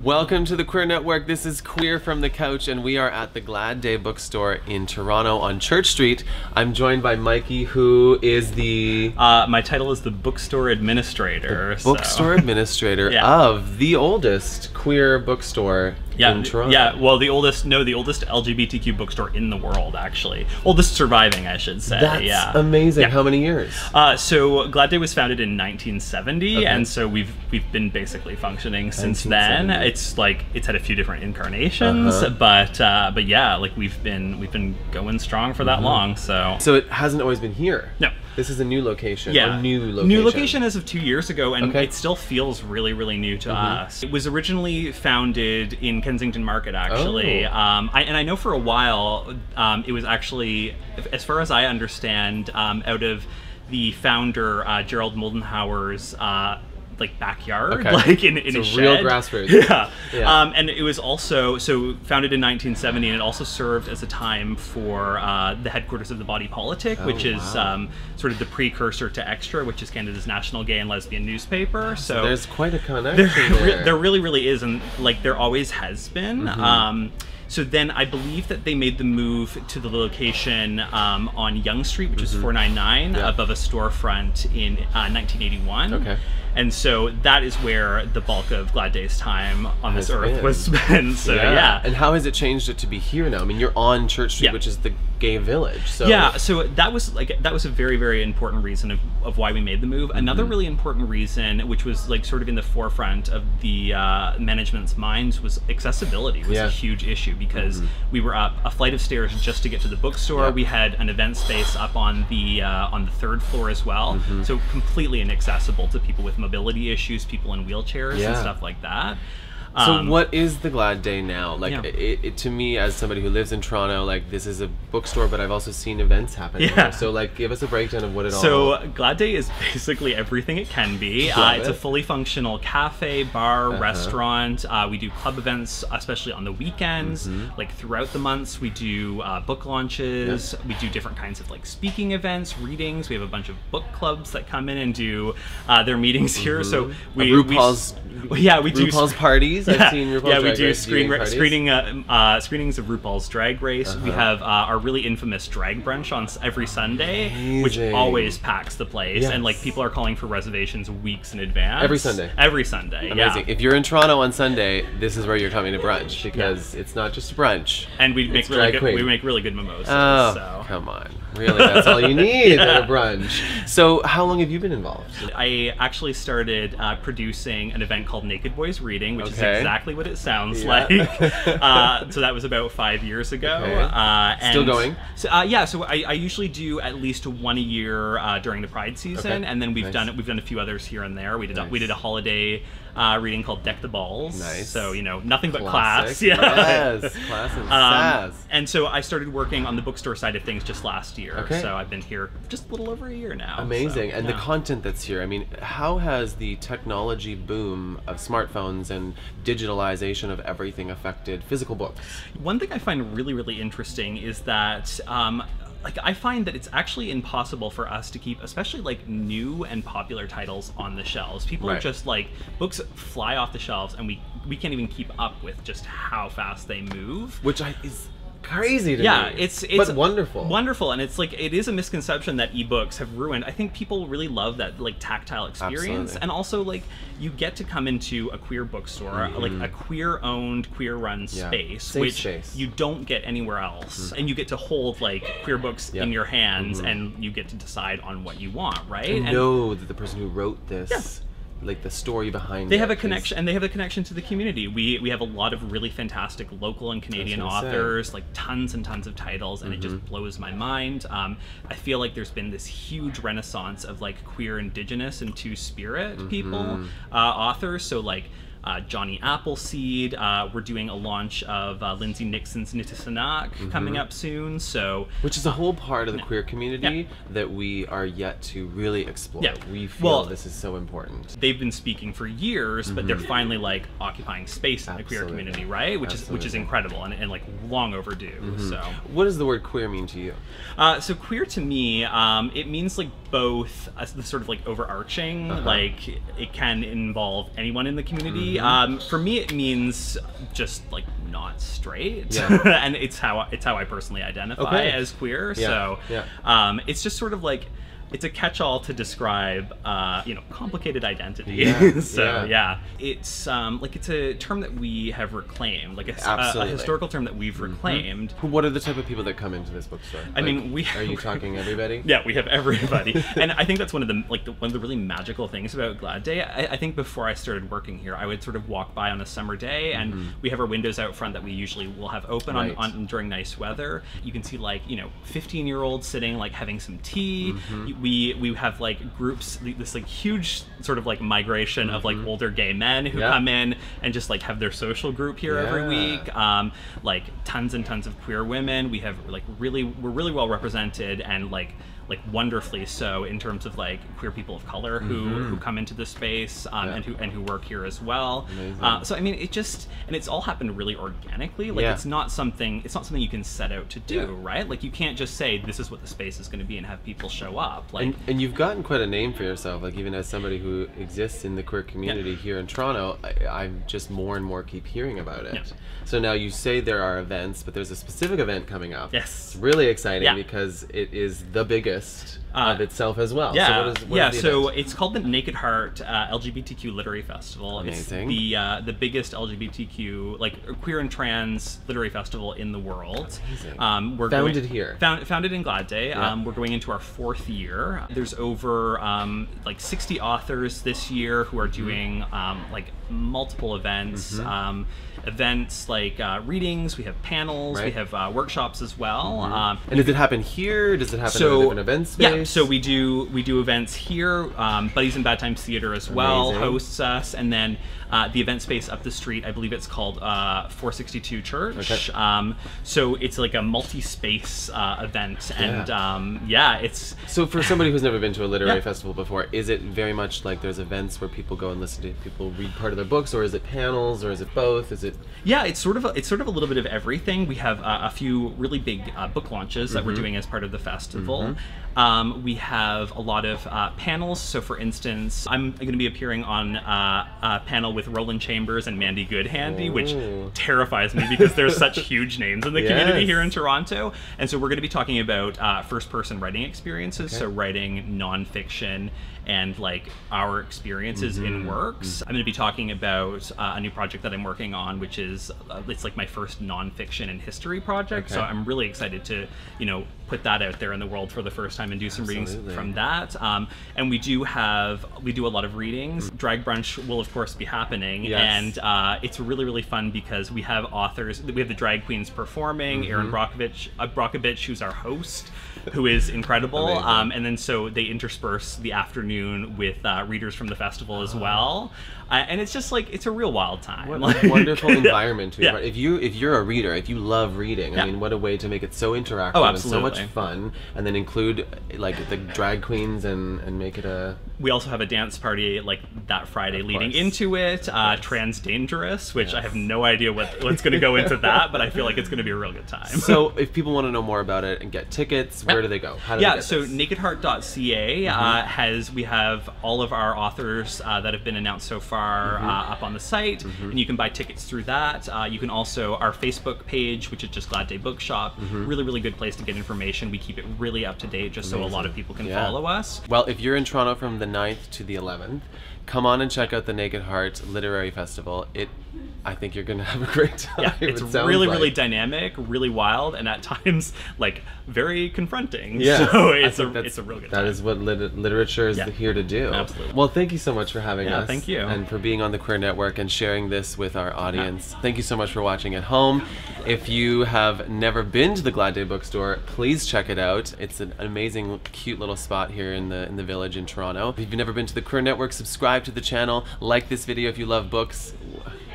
Welcome to the Queer Network. This is Queer from the Couch, and we are at the Glad Day bookstore in Toronto on Church Street. I'm joined by Mikey, who is the... my title is the bookstore administrator. Bookstore administrator Yeah. of the oldest queer bookstore in Toronto. Yeah, well, the oldest LGBTQ bookstore in the world, actually. Oldest surviving, I should say. That's amazing. Yeah. How many years? So Glad Day was founded in 1970, Okay. and so we've been basically functioning since then. It's had a few different incarnations, but yeah, like we've been going strong for that long. So it hasn't always been here. No. This is a new location. Yeah, a new location. New location as of 2 years ago, and Okay. it still feels really, really new to us. It was originally founded in Kensington Market, actually. Oh. And I know for a while, it was actually, as far as I understand, out of the founder, Gerald Moldenhauer's like backyard, like in his shed. Real grassroots. Yeah. And it was also founded in 1970, and it also served as a time for the headquarters of the Body Politic, which is sort of the precursor to Extra, which is Canada's national gay and lesbian newspaper. So there's quite a connection there. There really, really is, and like there always has been. So then I believe that they made the move to the location on Yonge Street, which is 499, above a storefront in 1981. Okay. And so that is where the bulk of Glad Day's time on this earth was spent. So yeah. And how has it changed it to be here now? I mean, you're on Church Street, which is the gay village. So yeah, so that was a very, very important reason of why we made the move. Another really important reason, which was like sort of in the forefront of the management's minds, was accessibility was a huge issue, because we were up a flight of stairs just to get to the bookstore. We had an event space up on the third floor as well, so completely inaccessible to people with mobility issues, people in wheelchairs and stuff like that. So what is the Glad Day now? Like, it to me, as somebody who lives in Toronto, like, this is a bookstore, but I've also seen events happen here. So like, give us a breakdown of what it all... So Glad Day is basically everything it can be. It's a fully functional cafe, bar, restaurant. We do club events, especially on the weekends. Like throughout the months, we do book launches. We do different kinds of like speaking events, readings. We have a bunch of book clubs that come in and do their meetings here. So we do RuPaul's parties. I've seen RuPaul's we Drag do Race screenings of RuPaul's Drag Race. We have our really infamous drag brunch on every Sunday, which always packs the place, and like people are calling for reservations weeks in advance. Every Sunday. Every Sunday. Amazing. If you're in Toronto on Sunday, this is where you're coming to brunch, because it's not just a brunch. And we make really good mimosas. Oh, so. Come on. Really, that's all you need at a brunch. So how long have you been involved? I actually started producing an event called Naked Boys Reading, which is exactly what it sounds like. So that was about 5 years ago. Still going? So, so I usually do at least one a year during the Pride season, and then we've done a few others here and there. We did a holiday reading called Deck the Balls. Nice. So nothing but class. Yes, class and sass. And so I started working on the bookstore side of things just last year. So I've been here just a little over a year now. Amazing. And the content that's here, I mean, how has the technology boom of smartphones and digitalization of everything affected physical books? One thing I find really, really interesting is that like I find that it's actually impossible for us to keep, especially like new and popular titles on the shelves. People are just like, books fly off the shelves, and we can't even keep up with just how fast they move. Which is crazy to me. It's but wonderful. And it's like, it is a misconception that ebooks have ruined. I think people really love that like tactile experience. And also like you get to come into a queer bookstore, like a queer owned, queer run space, which you don't get anywhere else. And you get to hold like queer books in your hands, and you get to decide on what you want, right? And know that the person who wrote this, like the story behind they have a connection, and they have a connection to the community. We have a lot of really fantastic local and Canadian authors, like tons and tons of titles, and it just blows my mind. I feel like there's been this huge renaissance of like queer, Indigenous, and Two-Spirit people, authors. So like Johnny Appleseed. We're doing a launch of Lindsay Nixon's Nitisinaq coming up soon. So, which is a whole part of the queer community that we are yet to really explore. We feel this is so important. They've been speaking for years, but they're finally like occupying space in the queer community, right? Which is incredible and like long overdue. So, what does the word queer mean to you? So queer to me, it means like both the sort of like overarching, like it can involve anyone in the community. For me, it means just like not straight, and it's how I personally identify as queer. So it's just sort of like, it's a catch-all to describe, you know, complicated identity. So it's like, it's a term that we have reclaimed, like a historical term that we've reclaimed. What are the type of people that come into this bookstore? I mean, are you talking everybody? Yeah, we have everybody, and I think that's one of the one of the really magical things about Glad Day. I think before I started working here, I would sort of walk by on a summer day, and we have our windows out front that we usually will have open on during nice weather. You can see, like, you know, 15-year-olds sitting, like, having some tea. We have like groups, this like huge sort of like migration of like older gay men who come in and just like have their social group here every week. Like tons and tons of queer women. We have like we're really well represented, and like wonderfully so, in terms of like queer people of color who come into the space and who work here as well. So I mean, and it's all happened really organically. Like it's not something you can set out to do, right? Like you can't just say this is what the space is going to be and have people show up. Like, and you've gotten quite a name for yourself. Like, even as somebody who exists in the queer community here in Toronto, I just more and more keep hearing about it. So now you say there are events, but there's a specific event coming up. Yes. It's really exciting because it is the biggest of itself as well. So it's called the Naked Heart LGBTQ Literary Festival. Amazing. It's the biggest LGBTQ, like queer and trans literary festival in the world. Amazing. We're founded here. Founded in Glad Day. We're going into our 4th year. There's over like 60 authors this year who are doing like multiple events. Events like readings, we have panels, we have workshops as well. And does it happen here? Does it happen at a different event space? Yeah, so we do events here. Buddies in Bad Times Theater as well hosts us, and then the event space up the street, I believe it's called 462 Church. So it's like a multi-space event, and it's... So for somebody who's never been to a literary festival before, is it very much like there's events where people go and listen to people read part of their books, or is it panels, or is it both? Is it... Yeah, it's sort of a little bit of everything. We have a few really big book launches that we're doing as part of the festival. We have a lot of panels. So for instance, I'm going to be appearing on a panel with Roland Chambers and Mandy Goodhandy, which terrifies me because there's such huge names in the community here in Toronto. And so we're going to be talking about first-person writing experiences, so writing nonfiction and like our experiences in works. I'm going to be talking about a new project that I'm working on, which is it's like my first nonfiction and history project. So I'm really excited to, you know, put that out there in the world for the first time and do some readings from that. And we do a lot of readings. Drag Brunch will of course be happening, and it's really fun because we have authors. We have the drag queens performing. Erin Brockovich, who's our host, who is incredible. And then so they intersperse the afternoon with readers from the festival as well. And it's just like, it's a real wild time. What a wonderful environment to be part. If you're a reader, if you love reading, I mean, what a way to make it so interactive and so much fun, and then include like the drag queens and make it a... We also have a dance party like that Friday leading into it, Trans Dangerous, which I have no idea what's going to go into that, but I feel like it's going to be a real good time. So if people want to know more about it and get tickets, where do they go? How do they get so this? nakedheart.ca we have all of our authors that have been announced so far up on the site, and you can buy tickets through that. You can also, our Facebook page, which is just Glad Day Bookshop, really good place to get information. We keep it really up to date just so a lot of people can follow us. Well, if you're in Toronto from the 9th to the 11th, come on and check out the Naked Heart Literary Festival. I think you're going to have a great time. Yeah, it's really dynamic, really wild, and at times like very confronting. Yeah, so it's a real good time. That is what literature is here to do. Absolutely. Well, thank you so much for having us. Thank you. And for being on the Queer Network and sharing this with our audience. Thank you so much for watching at home. If you have never been to the Glad Day Bookstore, please check it out. It's an amazing, cute little spot here in the village in Toronto. If you've never been to the Queer Network, subscribe to the channel, like this video if you love books.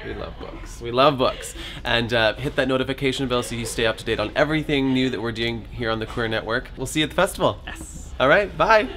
We love books. We love books. And hit that notification bell so you stay up to date on everything new that we're doing here on the Queer Network. We'll see you at the festival. Yes. All right, bye.